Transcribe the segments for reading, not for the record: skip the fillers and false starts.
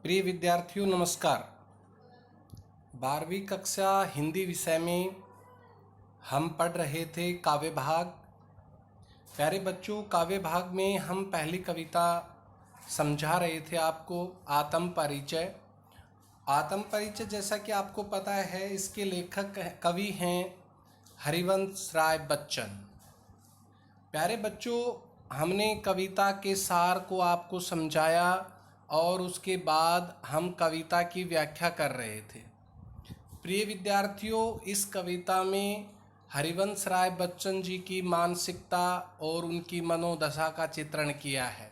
प्रिय विद्यार्थियों नमस्कार। 12वीं कक्षा हिंदी विषय में हम पढ़ रहे थे काव्य भाग। प्यारे बच्चों, काव्य भाग में हम पहली कविता समझा रहे थे आपको, आत्म परिचय। आत्म परिचय जैसा कि आपको पता है, इसके लेखक कवि हैं हरिवंश राय बच्चन। प्यारे बच्चों, हमने कविता के सार को आपको समझाया और उसके बाद हम कविता की व्याख्या कर रहे थे। प्रिय विद्यार्थियों, इस कविता में हरिवंश राय बच्चन जी की मानसिकता और उनकी मनोदशा का चित्रण किया है।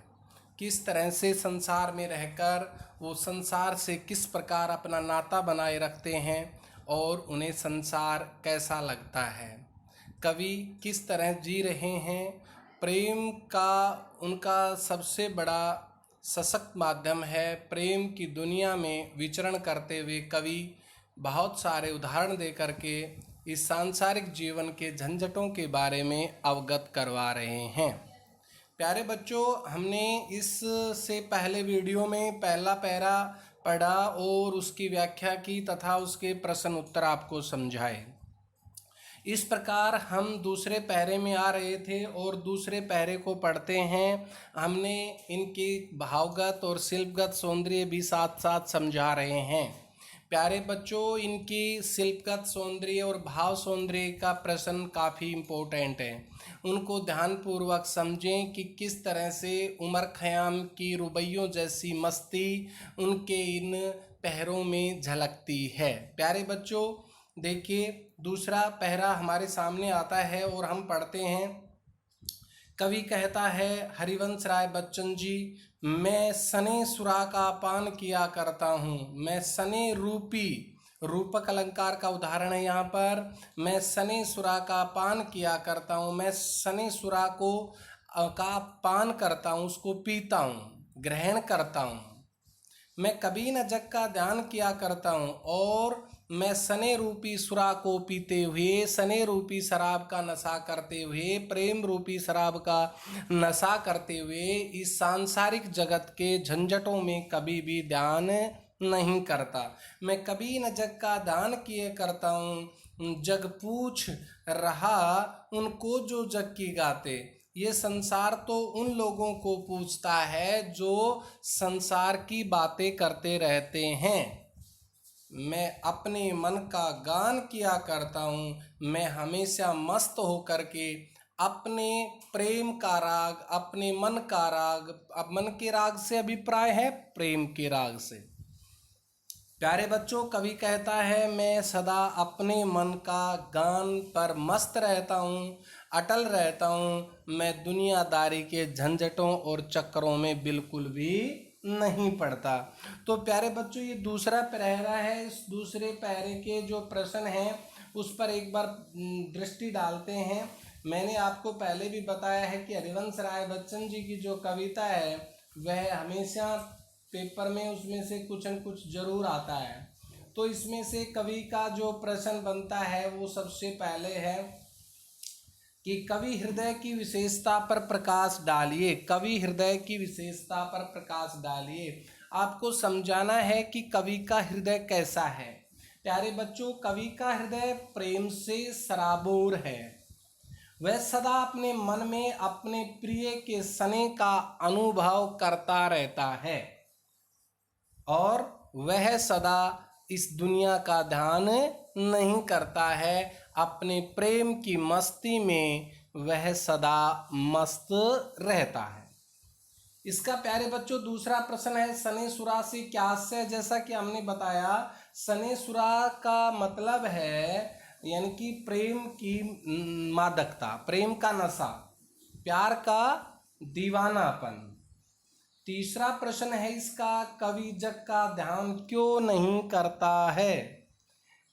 किस तरह से संसार में रहकर वो संसार से किस प्रकार अपना नाता बनाए रखते हैं और उन्हें संसार कैसा लगता है, कवि किस तरह जी रहे हैं। प्रेम का उनका सबसे बड़ा सशक्त माध्यम है। प्रेम की दुनिया में विचरण करते हुए कवि बहुत सारे उदाहरण दे करके इस सांसारिक जीवन के झंझटों के बारे में अवगत करवा रहे हैं। प्यारे बच्चों, हमने इससे पहले वीडियो में पहला पैरा पढ़ा और उसकी व्याख्या की तथा उसके प्रश्न उत्तर आपको समझाए। इस प्रकार हम दूसरे पैरे में आ रहे थे और दूसरे पैरे को पढ़ते हैं। हमने इनकी भावगत और शिल्पगत सौंदर्य भी साथ साथ समझा रहे हैं। प्यारे बच्चों, इनकी शिल्पगत सौंदर्य और भाव सौंदर्य का प्रश्न काफ़ी इम्पोर्टेंट है। उनको ध्यानपूर्वक समझें कि किस तरह से उमर खयाम की रुबैयों जैसी मस्ती उनके इन पहरों में झलकती है। प्यारे बच्चों, देखिए, दूसरा पहरा हमारे सामने आता है और हम पढ़ते हैं। कवि कहता है हरिवंश राय बच्चन जी, मैं सने सुरा का पान किया करता हूँ। मैं सने रूपी, रूपक अलंकार का उदाहरण है यहाँ पर। मैं सने सुरा का पान किया करता हूँ। मैं सने सुरा का पान करता हूँ, उसको पीता हूँ, ग्रहण करता हूँ। मैं कभी न जग का ध्यान किया करता हूँ और मैं सने रूपी सुरा को पीते हुए, सने रूपी शराब का नशा करते हुए, प्रेम रूपी शराब का नशा करते हुए इस सांसारिक जगत के झंझटों में कभी भी ध्यान नहीं करता। मैं कभी न जग का ध्यान किए करता हूँ। जग पूछ रहा उनको जो जग की गाते। ये संसार तो उन लोगों को पूछता है जो संसार की बातें करते रहते हैं। मैं अपने मन का गान किया करता हूँ। मैं हमेशा मस्त होकर के अपने प्रेम का राग, अपने मन का राग, अब मन के राग से अभिप्राय है प्रेम के राग से। प्यारे बच्चों, कवि कहता है मैं सदा अपने मन का गान पर मस्त रहता हूँ, अटल रहता हूँ। मैं दुनियादारी के झंझटों और चक्करों में बिल्कुल भी नहीं पड़ता। तो प्यारे बच्चों, ये दूसरा पैरा है। इस दूसरे पैरे के जो प्रश्न हैं उस पर एक बार दृष्टि डालते हैं। मैंने आपको पहले भी बताया है कि हरिवंश राय बच्चन जी की जो कविता है वह हमेशा पेपर में उसमें से कुछ न कुछ जरूर आता है। तो इसमें से कवि का जो प्रश्न बनता है वो सबसे पहले है कि कवि हृदय की विशेषता पर प्रकाश डालिए। कवि हृदय की विशेषता पर प्रकाश डालिए। आपको समझाना है कि कवि का हृदय कैसा है। प्यारे बच्चों, कवि का हृदय प्रेम से सराबोर है। वह सदा अपने मन में अपने प्रिय के स्नेह का अनुभव करता रहता है और वह सदा इस दुनिया का ध्यान नहीं करता है। अपने प्रेम की मस्ती में वह सदा मस्त रहता है। इसका प्यारे बच्चों दूसरा प्रश्न है सने सुरा से क्या आशय। जैसा कि हमने बताया, सने सुरा का मतलब है यानी कि प्रेम की मादकता, प्रेम का नशा, प्यार का दीवानापन। तीसरा प्रश्न है इसका, कवि जग का ध्यान क्यों नहीं करता है।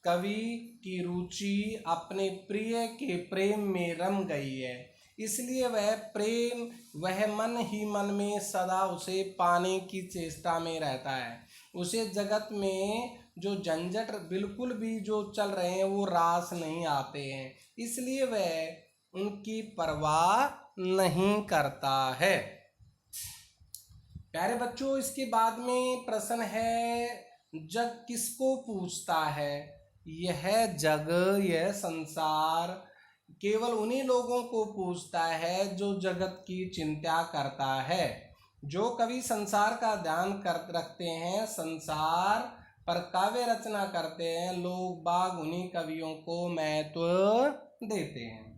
कवि की रुचि अपने प्रिय के प्रेम में रम गई है, इसलिए वह मन ही मन में सदा उसे पाने की चेष्टा में रहता है। उसे जगत में जो झंझट बिल्कुल भी जो चल रहे हैं वो रास नहीं आते हैं, इसलिए वह उनकी परवाह नहीं करता है। प्यारे बच्चों, इसके बाद में प्रश्न है, जग किसको पूछता है? यह जग, यह संसार केवल उन्हीं लोगों को पूछता है जो जगत की चिंता करता है। जो कवि संसार का ध्यान कर रखते हैं, संसार पर काव्य रचना करते हैं, लोग बाग उन्हीं कवियों को महत्व देते हैं।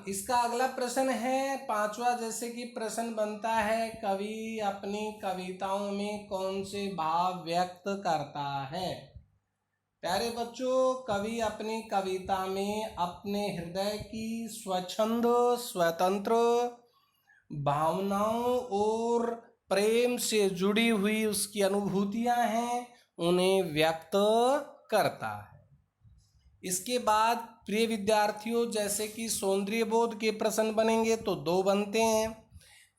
इसका अगला प्रश्न है पांचवा, जैसे कि प्रश्न बनता है, कवि अपनी कविताओं में कौन से भाव व्यक्त करता है? प्यारे बच्चों, कवि अपनी कविता में अपने हृदय की स्वच्छंद स्वतंत्र भावनाओं और प्रेम से जुड़ी हुई उसकी अनुभूतियां हैं, उन्हें व्यक्त करता है। इसके बाद प्रिय विद्यार्थियों, जैसे कि सौंदर्य बोध के प्रश्न बनेंगे तो दो बनते हैं।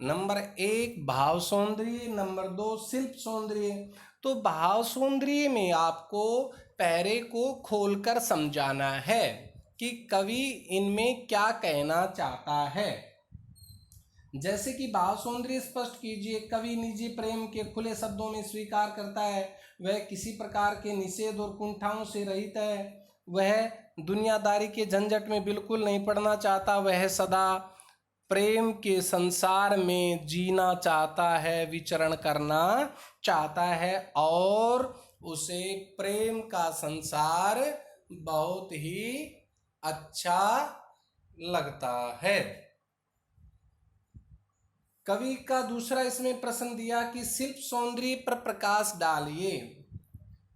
नंबर 1 भाव सौंदर्य, नंबर 2 शिल्प सौंदर्य। तो भाव सौंदर्य में आपको पैरे को खोलकर समझाना है कि कवि इनमें क्या कहना चाहता है। जैसे कि भाव सौंदर्य स्पष्ट कीजिए। कवि निजी प्रेम के खुले शब्दों में स्वीकार करता है, वह किसी प्रकार के निषेध और कुंठाओं से रहित है, वह दुनियादारी के झंझट में बिल्कुल नहीं पड़ना चाहता, वह सदा प्रेम के संसार में जीना चाहता है, विचरण करना चाहता है और उसे प्रेम का संसार बहुत ही अच्छा लगता है। कवि का दूसरा इसमें प्रश्न दिया कि शिल्प सौंदर्य पर प्रकाश डालिए।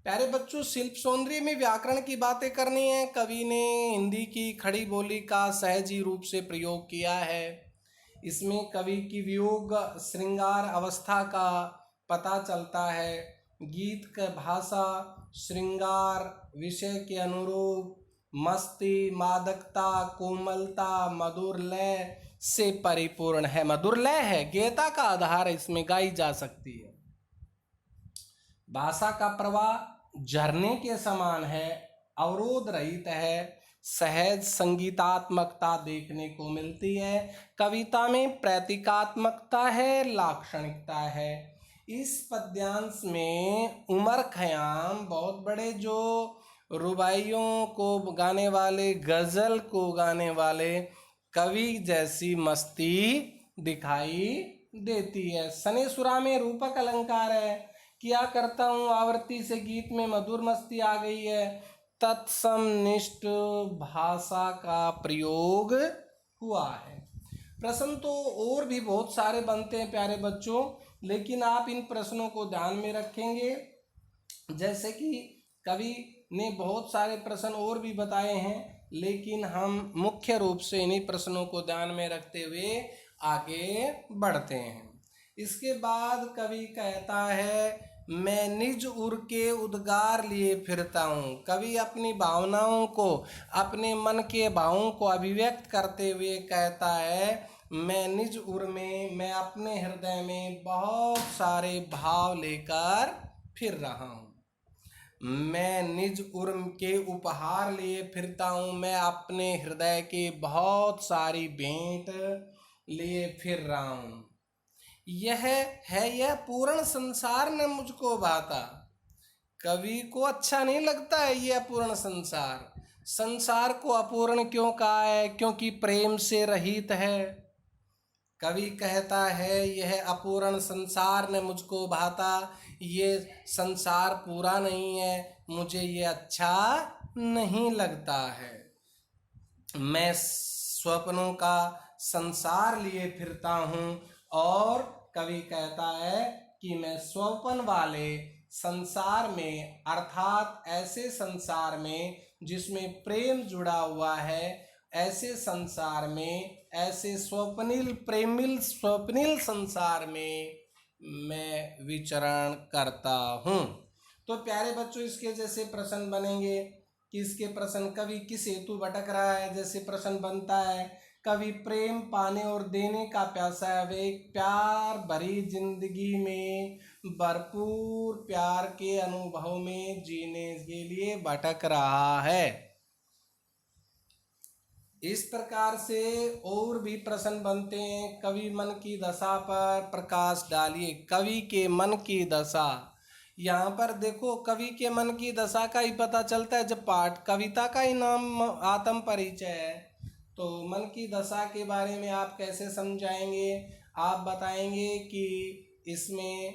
प्यारे बच्चों, शिल्प सौंदर्य में व्याकरण की बातें करनी है। कवि ने हिंदी की खड़ी बोली का सहजी रूप से प्रयोग किया है। इसमें कवि की वियोग श्रृंगार अवस्था का पता चलता है। गीत का भाषा श्रृंगार विषय के अनुरूप मस्ती, मादकता, कोमलता, मधुर लय से परिपूर्ण है। मधुर लय है, गेयता का आधार इसमें गाई जा सकती है। भाषा का प्रवाह झरने के समान है, अवरोध रहित है, सहज संगीतात्मकता देखने को मिलती है। कविता में प्रतीकात्मकता है, लाक्षणिकता है। इस पद्यांश में उमर खयाम बहुत बड़े जो रुबाइयों को गाने वाले, गजल को गाने वाले कवि जैसी मस्ती दिखाई देती है। सनेसुरा में रूपक अलंकार है। किया करता हूँ आवृत्ति से गीत में मधुर मस्ती आ गई है। तत्समनिष्ठ भाषा का प्रयोग हुआ है। प्रश्न तो और भी बहुत सारे बनते हैं प्यारे बच्चों, लेकिन आप इन प्रश्नों को ध्यान में रखेंगे। जैसे कि कवि ने बहुत सारे प्रश्न और भी बताए हैं, लेकिन हम मुख्य रूप से इन्हीं प्रश्नों को ध्यान में रखते हुए आगे बढ़ते हैं। इसके बाद कवि कहता है, मैं निज उर के उद्गार लिए फिरता हूँ। कवि अपनी भावनाओं को, अपने मन के भावों को अभिव्यक्त करते हुए कहता है, मैं निज उर में, मैं अपने हृदय में बहुत सारे भाव लेकर फिर रहा हूँ। मैं निज उर्म के उपहार लिए फिरता हूँ। मैं अपने हृदय के बहुत सारी भेंट लिए फिर रहा हूँ। यह पूर्ण संसार न मुझको भाता। कवि को अच्छा नहीं लगता है ये अपूर्ण संसार। संसार को अपूर्ण क्यों कहा है? क्योंकि प्रेम से रहित है। कवि कहता है, यह अपूर्ण संसार ने मुझको भाता, ये संसार पूरा नहीं है, मुझे ये अच्छा नहीं लगता है। मैं स्वप्नों का संसार लिए फिरता हूँ। और कवि कहता है कि मैं स्वप्न वाले संसार में, अर्थात ऐसे संसार में जिसमें प्रेम जुड़ा हुआ है, ऐसे संसार में, ऐसे स्वप्निल संसार में मैं विचरण करता हूँ। तो प्यारे बच्चों, इसके जैसे प्रश्न बनेंगे कि इसके प्रश्न, कवि किस हेतु भटक रहा है। जैसे प्रश्न बनता है, कवि प्रेम पाने और देने का प्यासा है, वे एक प्यार भरी जिंदगी में भरपूर प्यार के अनुभव में जीने के लिए भटक रहा है। इस प्रकार से और भी प्रश्न बनते हैं। कवि मन की दशा पर प्रकाश डालिए। कवि के मन की दशा, यहाँ पर देखो कवि के मन की दशा का ही पता चलता है जब पाठ कविता का ही नाम आत्म परिचय है। तो मन की दशा के बारे में आप कैसे समझाएंगे? आप बताएंगे कि इसमें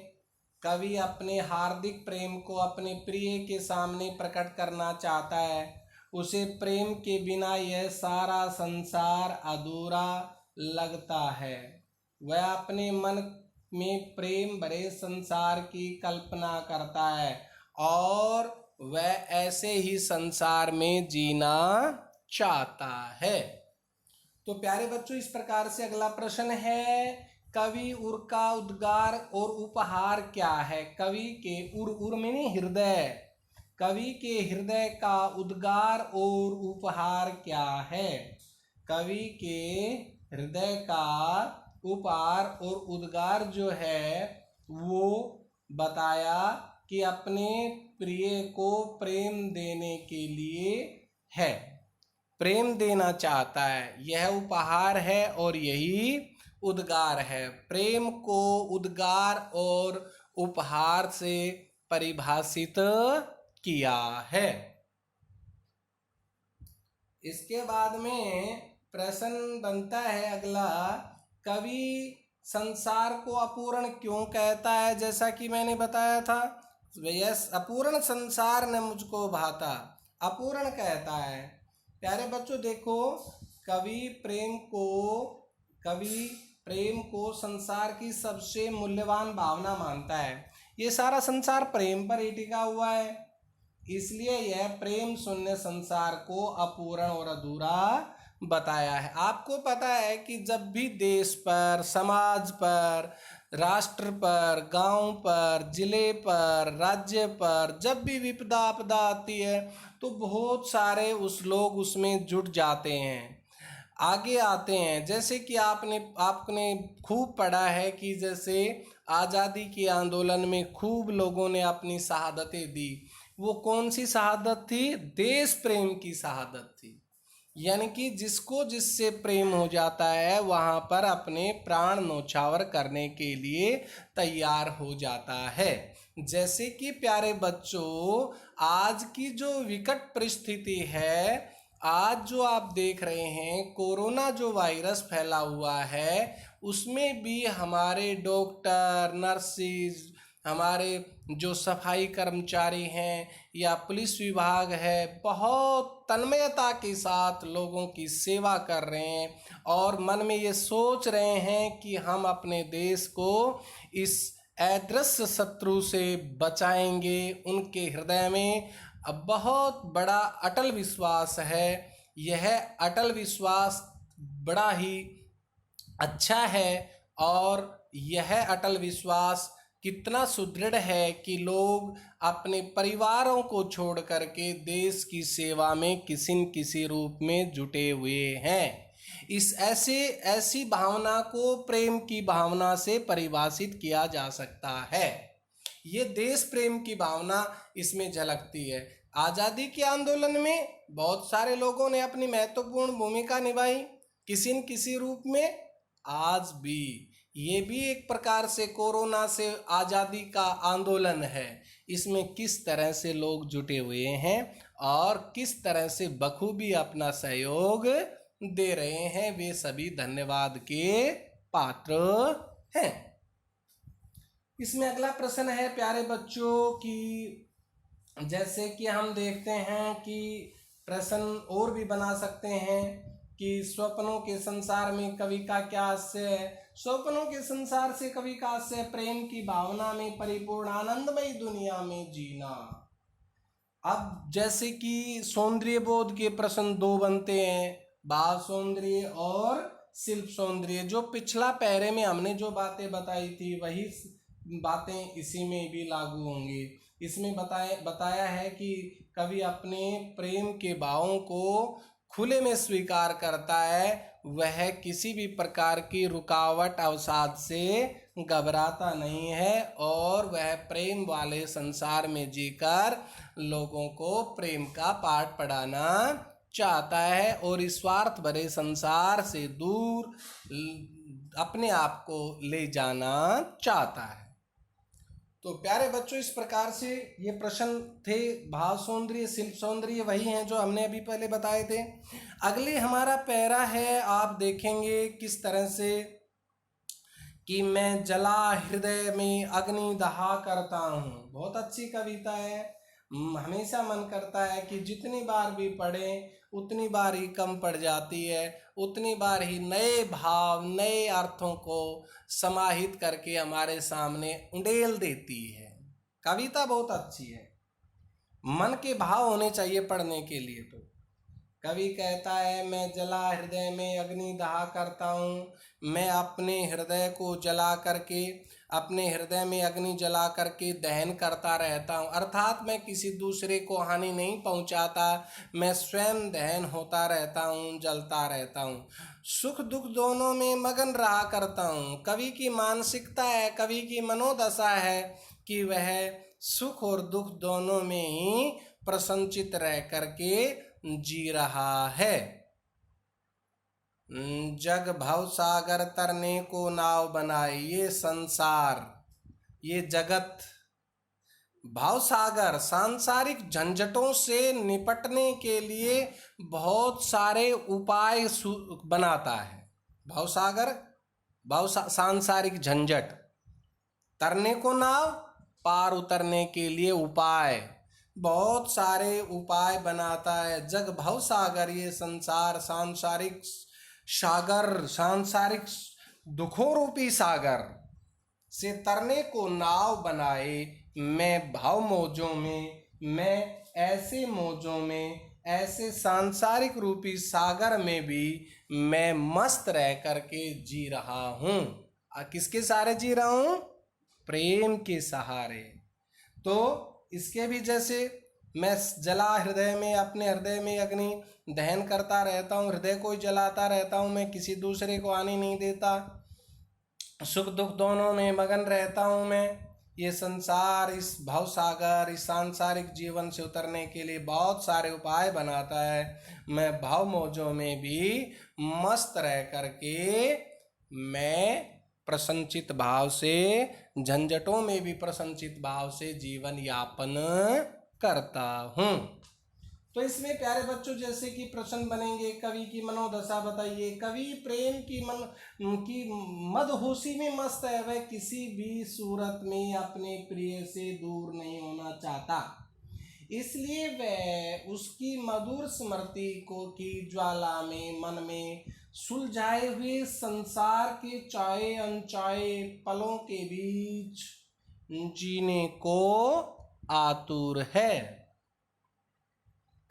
कवि अपने हार्दिक प्रेम को अपने प्रिय के सामने प्रकट करना चाहता है। उसे प्रेम के बिना यह सारा संसार अधूरा लगता है। वह अपने मन में प्रेम भरे संसार की कल्पना करता है और वह ऐसे ही संसार में जीना चाहता है। तो प्यारे बच्चों, इस प्रकार से अगला प्रश्न है, कवि उर का उद्गार और उपहार क्या है? कवि के उर में हृदय, कवि के हृदय का उद्गार और उपहार क्या है? कवि के हृदय का उपहार और उद्गार जो है वो बताया कि अपने प्रिय को प्रेम देने के लिए है, प्रेम देना चाहता है। यह उपहार है और यही उद्गार है। प्रेम को उद्गार और उपहार से परिभाषित किया है। इसके बाद में प्रश्न बनता है अगला, कवि संसार को अपूर्ण क्यों कहता है? जैसा कि मैंने बताया था, यस, अपूर्ण संसार ने मुझको भाता, अपूर्ण कहता है। प्यारे बच्चों देखो, कवि प्रेम को संसार की सबसे मूल्यवान भावना मानता है। ये सारा संसार प्रेम पर ही टिका हुआ है, इसलिए यह प्रेम शून्य संसार को अपूर्ण और अधूरा बताया है। आपको पता है कि जब भी देश पर, समाज पर, राष्ट्र पर, गांव पर, जिले पर, राज्य पर जब भी विपदा आपदा आती है तो बहुत सारे लोग उसमें जुट जाते हैं, आगे आते हैं। जैसे कि आपने खूब पढ़ा है कि जैसे आज़ादी के आंदोलन में खूब लोगों ने अपनी शहादतें दी। वो कौन सी शहादत थी? देश प्रेम की शहादत थी। यानी कि जिसको जिससे प्रेम हो जाता है वहाँ पर अपने प्राण न्यौछावर करने के लिए तैयार हो जाता है। जैसे कि प्यारे बच्चों, आज की जो विकट परिस्थिति है, आज जो आप देख रहे हैं कोरोना जो वायरस फैला हुआ है, उसमें भी हमारे डॉक्टर, नर्सिस, हमारे जो सफाई कर्मचारी हैं या पुलिस विभाग है, बहुत तन्मयता के साथ लोगों की सेवा कर रहे हैं और मन में ये सोच रहे हैं कि हम अपने देश को इस अदृश्य शत्रु से बचाएंगे। उनके हृदय में अब बहुत बड़ा अटल विश्वास है। यह अटल विश्वास बड़ा ही अच्छा है और यह अटल विश्वास कितना सुदृढ़ है कि लोग अपने परिवारों को छोड़ करके देश की सेवा में किसी न किसी रूप में जुटे हुए हैं। इस ऐसी भावना को प्रेम की भावना से परिभाषित किया जा सकता है। ये देश प्रेम की भावना इसमें झलकती है। आज़ादी के आंदोलन में बहुत सारे लोगों ने अपनी महत्वपूर्ण भूमिका निभाई किसी न किसी रूप में। आज भी ये भी एक प्रकार से कोरोना से आज़ादी का आंदोलन है। इसमें किस तरह से लोग जुटे हुए हैं और किस तरह से बखूबी अपना सहयोग दे रहे हैं, वे सभी धन्यवाद के पात्र हैं। इसमें अगला प्रश्न है प्यारे बच्चों कि जैसे कि हम देखते हैं कि प्रश्न और भी बना सकते हैं कि स्वप्नों के संसार में कवि का क्या आशय है? स्वप्नों के संसार से कवि का आशय प्रेम की भावना में परिपूर्ण आनंदमयी दुनिया में जीना। अब जैसे कि सौंदर्य बोध के प्रश्न दो बनते हैं, भाव सौंदर्य और शिल्प सौंदर्य। जो पिछला पैरे में हमने जो बातें बताई थी वही बातें इसी में भी लागू होंगी। इसमें बताया है कि कवि अपने प्रेम के भावों को खुले में स्वीकार करता है। वह किसी भी प्रकार की रुकावट अवसाद से घबराता नहीं है और वह प्रेम वाले संसार में जीकर लोगों को प्रेम का पाठ पढ़ाना चाहता है और इस स्वार्थ भरे संसार से दूर अपने आप को ले जाना चाहता है। तो प्यारे बच्चों, इस प्रकार से ये प्रश्न थे। भाव सौंदर्य, शिल्प सौंदर्य वही हैं जो हमने अभी पहले बताए थे। अगले हमारा पैरा है, आप देखेंगे किस तरह से कि मैं जला हृदय में अग्नि दहा करता हूँ। बहुत अच्छी कविता है। हमेशा मन करता है कि जितनी बार भी पढ़ें उतनी बार ही कम पड़ जाती है, उतनी बार ही नए भाव नए अर्थों को समाहित करके हमारे सामने उंडेल देती है। कविता बहुत अच्छी है, मन के भाव होने चाहिए पढ़ने के लिए। तो कवि कहता है, मैं जला हृदय में अग्नि दहा करता हूँ, मैं अपने हृदय को जला करके, अपने हृदय में अग्नि जला करके दहन करता रहता हूँ। अर्थात मैं किसी दूसरे को हानि नहीं पहुँचाता, मैं स्वयं दहन होता रहता हूँ, जलता रहता हूँ। सुख दुख दोनों में मगन रहा करता हूँ। कवि की मानसिकता है, कवि की मनोदशा है कि वह सुख और दुख दोनों में ही प्रसन्नचित रह करके जी रहा है। जग भव सागर तरने को नाव बनाए। ये संसार, ये जगत भाव सागर सांसारिक झंझटों से निपटने के लिए बहुत सारे उपाय बनाता है। भाव सागर, सांसारिक झंझट, तरने को नाव, पार उतरने के लिए उपाय, बहुत सारे उपाय बनाता है। जग भव सागर, ये संसार सांसारिक सागर, सांसारिक दुखों रूपी सागर से तरने को नाव बनाए। मैं भाव मौजों में, मैं ऐसे मौजों में, ऐसे सांसारिक रूपी सागर में भी मैं मस्त रह करके जी रहा हूँ। किसके सहारे जी रहा हूँ? प्रेम के सहारे। तो इसके भी जैसे मैं जला हृदय में, अपने हृदय में अग्नि दहन करता रहता हूँ, हृदय को ही जलाता रहता हूँ, मैं किसी दूसरे को आने नहीं देता, सुख दुख दोनों में मगन रहता हूँ मैं। ये संसार, इस भव सागर, इस सांसारिक जीवन से उतरने के लिए बहुत सारे उपाय बनाता है। मैं भाव मौजों में भी मस्त रह करके मैं प्रसन्नचित भाव से, झंझटों में भी प्रसन्नचित भाव से जीवन यापन करता हूँ। तो इसमें प्यारे बच्चों जैसे कि प्रश्न बनेंगे, कवि की मनोदशा बताइए। कवि प्रेम की मदहोशी में मस्त है, वह किसी भी सूरत में अपने प्रिय से दूर नहीं होना चाहता, इसलिए वह उसकी मधुर स्मृति को की ज्वाला में मन में सुलझाए हुए संसार के चाहे अनचाहे पलों के बीच जीने को आतुर है।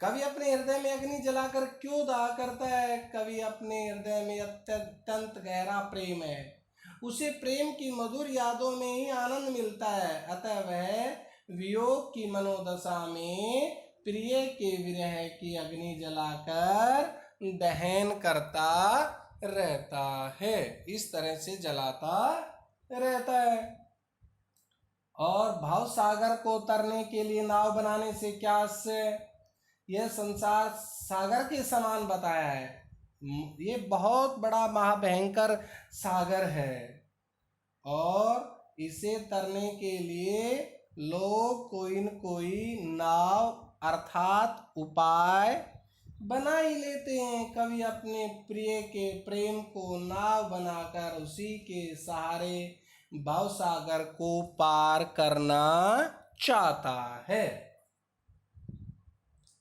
कवि अपने हृदय में अग्नि जलाकर क्यों दाह करता है? कवि अपने हृदय में अत्यंत गहरा प्रेम है, उसे प्रेम की मधुर यादों में ही आनंद मिलता है, अतः वह वियोग की मनोदशा में प्रिय के विरह की अग्नि जलाकर दहन करता रहता है। इस तरह से जलाता रहता है। और भाव सागर को तरने के लिए नाव बनाने से क्या आश्चर्य, यह संसार सागर के समान बताया है। ये बहुत बड़ा महाभयंकर सागर है और इसे तरने के लिए लोग कोई न कोई नाव अर्थात उपाय बना ही लेते हैं। कवि अपने प्रिय के प्रेम को नाव बनाकर उसी के सहारे भाव सागर को पार करना चाहता है।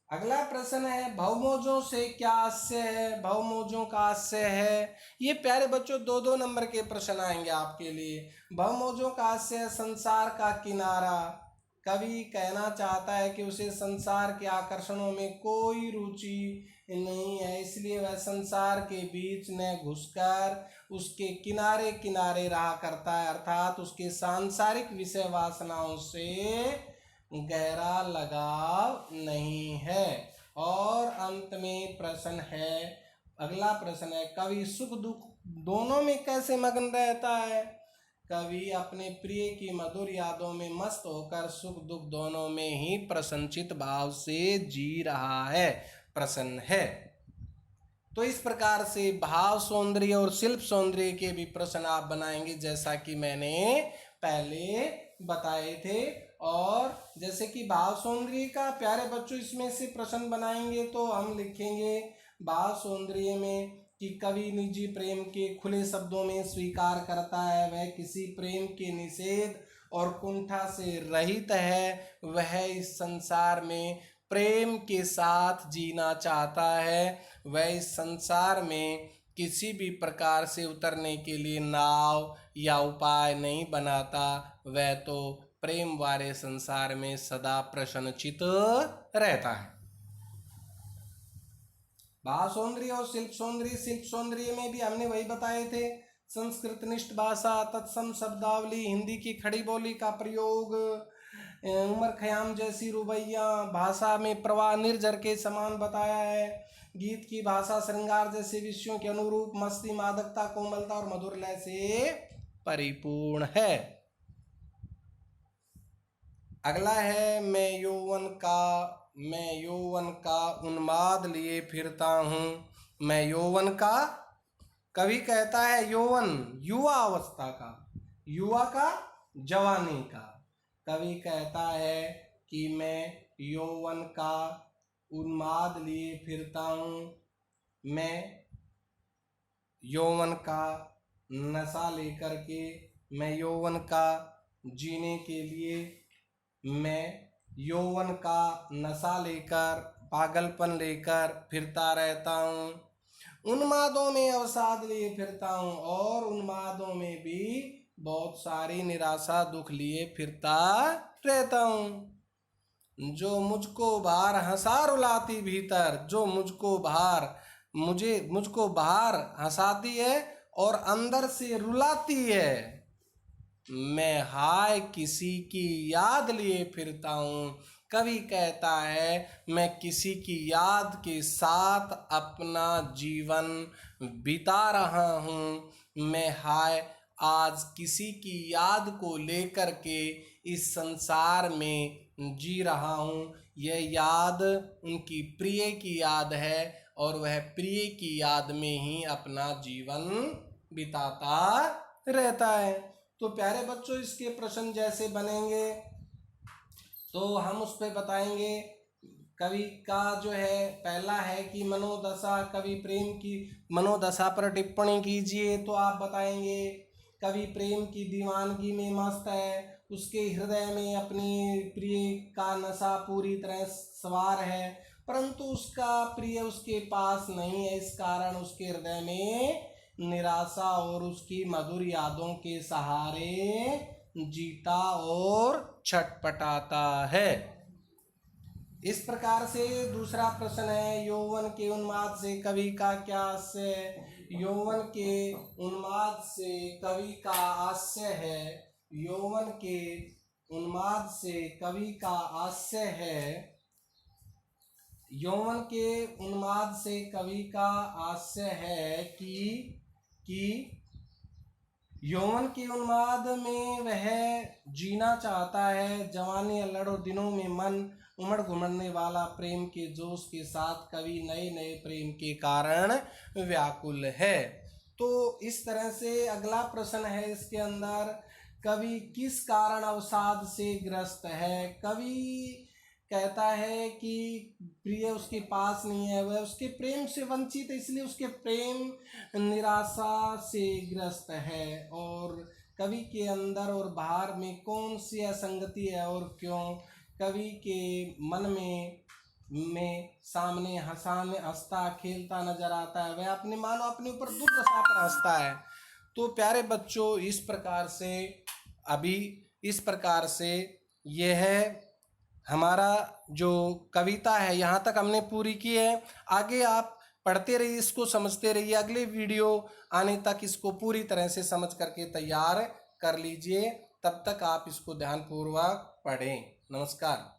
अगला प्रश्न है, भवमोजों से क्या आशय है? भवमोजों का आशय है, ये प्यारे बच्चों 2-2 नंबर के प्रश्न आएंगे आपके लिए। भवमोजों का आशय संसार का किनारा। कवि कहना चाहता है कि उसे संसार के आकर्षणों में कोई रुचि नहीं है, इसलिए वह संसार के बीच न घुसकर उसके किनारे किनारे रहा करता है, अर्थात उसके सांसारिक विषय वासनाओं से गहरा लगाव नहीं है। और अंत में प्रश्न है, अगला प्रश्न है, कवि सुख दुख दोनों में कैसे मग्न रहता है? कवि अपने प्रिय की मधुर यादों में मस्त होकर सुख दुख दोनों में ही प्रसन्नचित भाव से जी रहा है। प्रश्न है। तो इस प्रकार से भाव सौंदर्य और शिल्प सौंदर्य के भी प्रश्न आप बनाएंगे, जैसा कि मैंने पहले बताए थे। और जैसे कि भाव सौंदर्य का प्यारे बच्चों इसमें से प्रश्न बनाएंगे तो हम लिखेंगे भाव सौंदर्य में कि कवि निजी प्रेम के खुले शब्दों में स्वीकार करता है, वह किसी प्रेम के निषेध और कुंठा से रहित है, वह इस संसार में प्रेम के साथ जीना चाहता है, वह इस संसार में किसी भी प्रकार से उतरने के लिए नाव या उपाय नहीं बनाता, वह तो प्रेम वाले संसार में सदा प्रसन्नचित रहता है। भाव सौंदर्य और शिल्प सौंदर्य में भी हमने वही बताए थे, संस्कृत निष्ठ भाषा, तत्सम शब्दावली, हिंदी की खड़ी बोली का प्रयोग, उमर खयाम जैसी रुबैया, भाषा में प्रवाह निर्झर के समान बताया है, गीत की भाषा श्रृंगार जैसे विषयों के अनुरूप मस्ती, मादकता, कोमलता और मधुर लय से परिपूर्ण है। अगला है मैं यौवन का उन्माद लिए फिरता हूँ। मैं यौवन का, कवि कहता है यौवन युवा अवस्था का, युवा का जवानी का, कवि कहता है कि मैं यौवन का उन्माद लिए फिरता हूँ, मैं यौवन का नशा लेकर के, मैं यौवन का जीने के लिए, मैं यौवन का नशा लेकर, पागलपन लेकर फिरता रहता हूँ, उन्मादों में अवसाद लिए फिरता हूँ और उन्मादों में भी बहुत सारी निराशा दुख लिए फिरता रहता हूँ। जो मुझको बाहर हंसा रुलाती भीतर, जो मुझको बाहर हंसाती है और अंदर से रुलाती है, मैं हाय किसी की याद लिए फिरता हूँ। कवि कहता है मैं किसी की याद के साथ अपना जीवन बिता रहा हूँ, मैं हाय आज किसी की याद को लेकर के इस संसार में जी रहा हूँ। यह याद उनकी प्रिय की याद है और वह प्रिय की याद में ही अपना जीवन बिताता रहता है। तो प्यारे बच्चों इसके प्रश्न जैसे बनेंगे तो हम उस पर बताएंगे। कवि का जो है पहला है कि मनोदशा, कवि प्रेम की मनोदशा पर टिप्पणी कीजिए, तो आप बताएंगे कवि प्रेम की दीवानगी में मस्त है, उसके हृदय में अपनी प्रिय का नशा पूरी तरह सवार है, परंतु उसका प्रिय उसके पास नहीं है, इस कारण उसके हृदय में निराशा और उसकी मधुर यादों के सहारे जीता और छटपटाता है। इस प्रकार से दूसरा प्रश्न है यौवन के उन्माद से कवि का क्या आशय है। यौवन के उन्माद से कवि का आशय है, यौवन के उन्माद से कवि का आशय है, यौवन के उन्माद से कवि का आशय है कि यौवन के उन्माद में वह जीना चाहता है, जवानी अल्लड़ दिनों में मन उमड़ घुमड़ने वाला प्रेम के जोश के साथ कवि नए नए प्रेम के कारण व्याकुल है। तो इस तरह से अगला प्रश्न है इसके अंदर, कवि किस कारण अवसाद से ग्रस्त है। कवि कहता है कि प्रिय उसके पास नहीं है, वह उसके प्रेम से वंचित है, इसलिए उसके प्रेम निराशा से ग्रस्त है। और कवि के अंदर और बाहर में कौन सी असंगति है और क्यों। कवि के मन में सामने हंसता खेलता नजर आता है, वह अपने मानो अपने ऊपर दुर्दशा पर हंसता है। तो प्यारे बच्चों इस प्रकार से यह है हमारा जो कविता है, यहाँ तक हमने पूरी की है। आगे आप पढ़ते रहिए, इसको समझते रहिए, अगले वीडियो आने तक इसको पूरी तरह से समझ करके तैयार कर लीजिए। तब तक आप इसको ध्यानपूर्वक पढ़ें। नमस्कार।